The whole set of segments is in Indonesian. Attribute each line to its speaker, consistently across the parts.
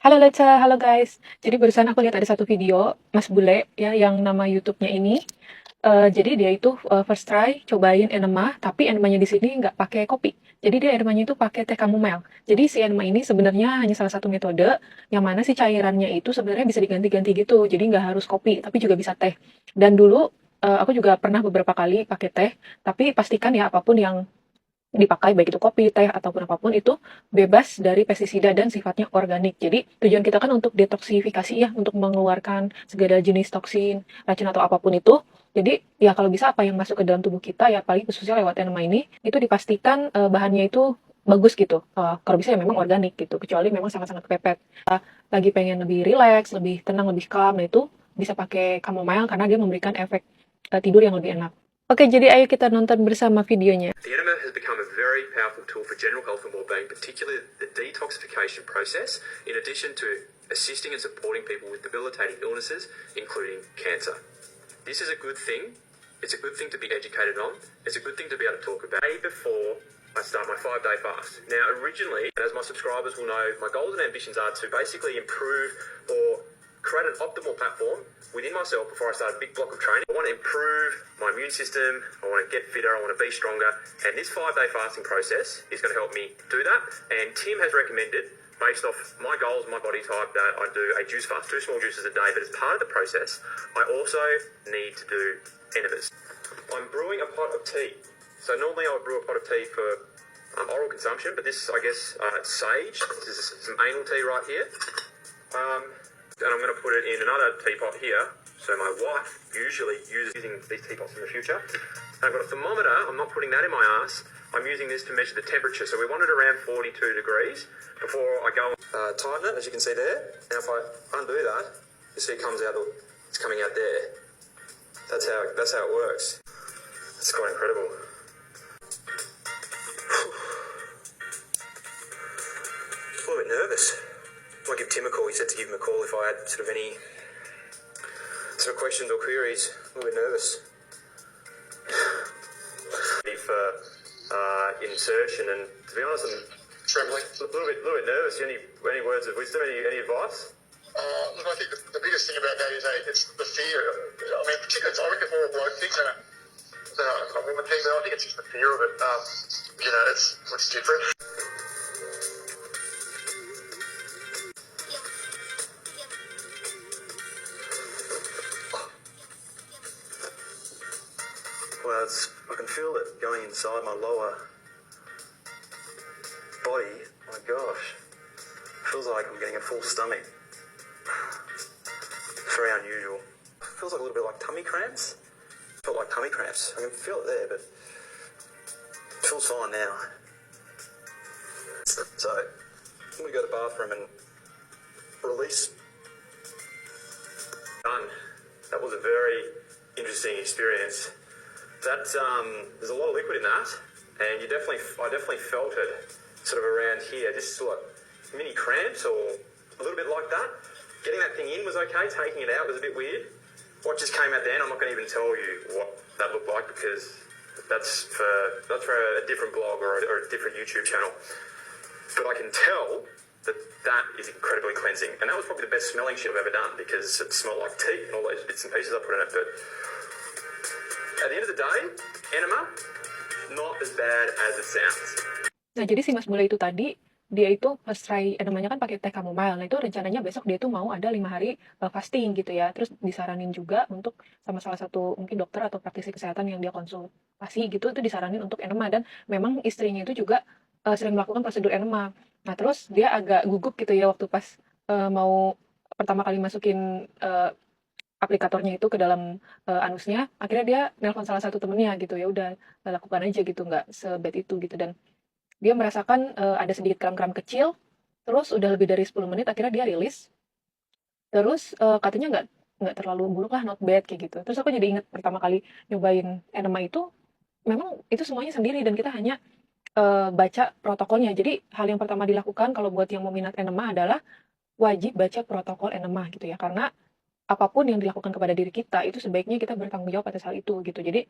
Speaker 1: Halo Leca, halo guys. Jadi barusan aku lihat ada satu video Mas Bule ya yang nama YouTube-nya ini. Jadi dia itu first try cobain enema, tapi enemanya di sini nggak pakai kopi. Jadi dia enemanya itu pakai teh chamomile. Jadi si enema ini sebenarnya hanya salah satu metode yang mana si cairannya itu sebenarnya bisa diganti-ganti gitu. Jadi nggak harus kopi, tapi juga bisa teh. Dan dulu aku juga pernah beberapa kali pakai teh, tapi pastikan ya apapun yang dipakai baik itu kopi, teh ataupun apapun itu bebas dari pestisida dan sifatnya organik. Jadi tujuan kita kan untuk detoksifikasi ya, untuk mengeluarkan segala jenis toksin, racun atau apapun itu. Jadi ya kalau bisa apa yang masuk ke dalam tubuh kita ya paling khususnya lewat enema ini itu dipastikan bahannya itu bagus gitu. Kalau bisa ya memang organik gitu. Kecuali memang sangat-sangat kepepet. Lagi pengen lebih rileks, lebih tenang, lebih calm, nah itu bisa pakai chamomile karena dia memberikan efek tidur yang lebih enak. Oke, jadi ayo kita nonton bersama videonya.
Speaker 2: The enema has become a very powerful tool for general health and well-being, particularly the detoxification process, in addition to assisting and supporting people with debilitating illnesses, including cancer. This is a good thing. It's a good thing to be educated on. It's a good thing to be able to talk about. Before I start my 5-day fast. Now, originally, as my subscribers will know, my goals and ambitions are to basically improve or create an optimal platform within myself before I start a big block of training. I want to improve my immune system, I want to get fitter, I want to be stronger, and this 5-day fasting process is going to help me do that. And Tim has recommended, based off my goals, my body type, that I do a juice fast, 2 small juices a day, but as part of the process, I also need to do enemas. I'm brewing a pot of tea. So normally I would brew a pot of tea for oral consumption, but this, I guess, sage. This is some anal tea right here. And I'm going to put it in another teapot here. So my wife usually uses using these teapots in the future. And I've got a thermometer. I'm not putting that in my ass. I'm using this to measure the temperature. So we want it around 42 degrees before I go tighten it, as you can see there. Now if I undo that, you see it comes out. It's coming out there. That's how it works. It's quite incredible. A little bit nervous. I might give Tim a call. He said to give him a call if I had sort of any sort of questions or queries. A little bit nervous. For insertion, and to be honest, I'm trembling. A little bit nervous. Any words of wisdom? Any advice?
Speaker 3: Look, I think the biggest thing about that is it's the fear. I mean, particularly, I reckon more a bloke thing than a woman thing, but I think it's just the fear of it. It's different. Well, I can feel it going inside my lower body. My gosh, feels like I'm getting a full stomach. It's very unusual. Feels like a little bit like tummy cramps. Felt like tummy cramps. I can feel it there, but it feels fine now. So I'm gonna go to the bathroom and release. Done. That was a very interesting experience. There's a lot of liquid in that, and I definitely felt it sort of around here, just like mini cramps or a little bit like that. Getting that thing in was okay, taking it out was a bit weird. What just came out then, I'm not going to even tell you what that looked like because that's for a different blog or a different YouTube channel. But I can tell that is incredibly cleansing, and that was probably the best smelling shit I've ever done because it smelled like tea and all those bits and pieces I put in it. But at the end of the day, enema, not as bad as it sounds.
Speaker 1: Nah, jadi si Mas Bule itu tadi, dia itu first try enemanya kan pakai teh chamomile. Nah, itu rencananya besok dia tuh mau ada 5 hari fasting gitu ya. Terus disaranin juga untuk sama salah satu mungkin dokter atau praktisi kesehatan yang dia konsultasi gitu, itu disaranin untuk enema. Dan memang istrinya itu juga sering melakukan prosedur enema. Nah, terus dia agak gugup gitu ya waktu pas mau pertama kali masukin aplikatornya itu ke dalam anusnya, akhirnya dia nelpon salah satu temennya gitu, ya udah lakukan aja gitu, nggak sebad itu gitu. Dan dia merasakan ada sedikit kram-kram kecil, terus udah lebih dari 10 menit akhirnya dia rilis, terus katanya nggak terlalu buruk lah, not bad kayak gitu. Terus aku jadi inget pertama kali nyobain enema itu, memang itu semuanya sendiri dan kita hanya baca protokolnya. Jadi hal yang pertama dilakukan kalau buat yang mau minat enema adalah wajib baca protokol enema gitu ya, karena apapun yang dilakukan kepada diri kita itu sebaiknya kita bertanggung jawab atas hal itu gitu. Jadi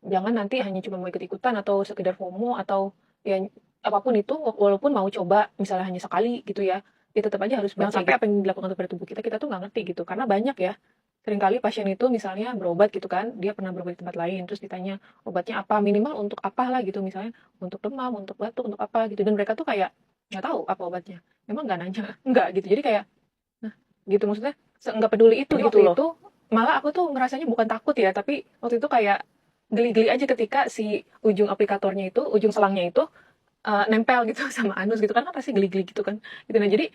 Speaker 1: jangan nanti hanya cuma mau ikut-ikutan atau sekedar FOMO atau ya apapun itu, walaupun mau coba misalnya hanya sekali gitu ya, ya tetap aja harus jangan sampai apa yang dilakukan kepada tubuh kita tuh nggak ngerti gitu. Karena banyak ya, seringkali pasien itu misalnya berobat gitu kan, dia pernah berobat di tempat lain, terus ditanya obatnya apa, minimal untuk apa lah gitu, misalnya untuk demam, untuk batuk, untuk apa gitu, dan mereka tuh kayak nggak tahu apa obatnya, memang nggak nanya, nggak gitu, jadi kayak, nah gitu maksudnya, nggak peduli itu gitu loh. Itu malah aku tuh ngerasanya bukan takut ya, tapi waktu itu kayak geli-geli aja ketika si ujung aplikatornya itu, ujung selangnya itu nempel gitu sama anus gitu kan pasti geli-geli gitu kan gitu. Nah jadi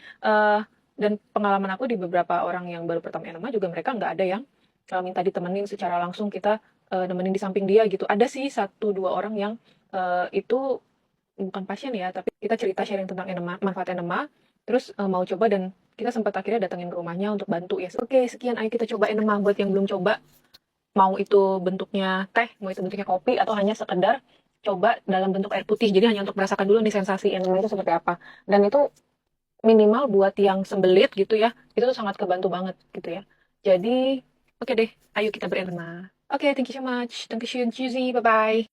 Speaker 1: dan pengalaman aku di beberapa orang yang baru pertama enema juga mereka nggak ada yang minta ditemenin secara langsung, kita nemenin di samping dia gitu. Ada sih 1-2 orang yang itu bukan pasien ya, tapi kita cerita sharing tentang enema, manfaat enema, terus mau coba dan kita sempat akhirnya datengin ke rumahnya untuk bantu ya. Oke, sekian, ayo kita coba enema. Buat yang belum coba, mau itu bentuknya teh, mau itu bentuknya kopi, atau hanya sekedar coba dalam bentuk air putih. Jadi hanya untuk merasakan dulu nih sensasi enema itu seperti apa. Dan itu minimal buat yang sembelit gitu ya, itu tuh sangat kebantu banget gitu ya. Jadi, oke deh, ayo kita berenema. Oke, thank you so much. Dankeschön, tschüssi, bye-bye.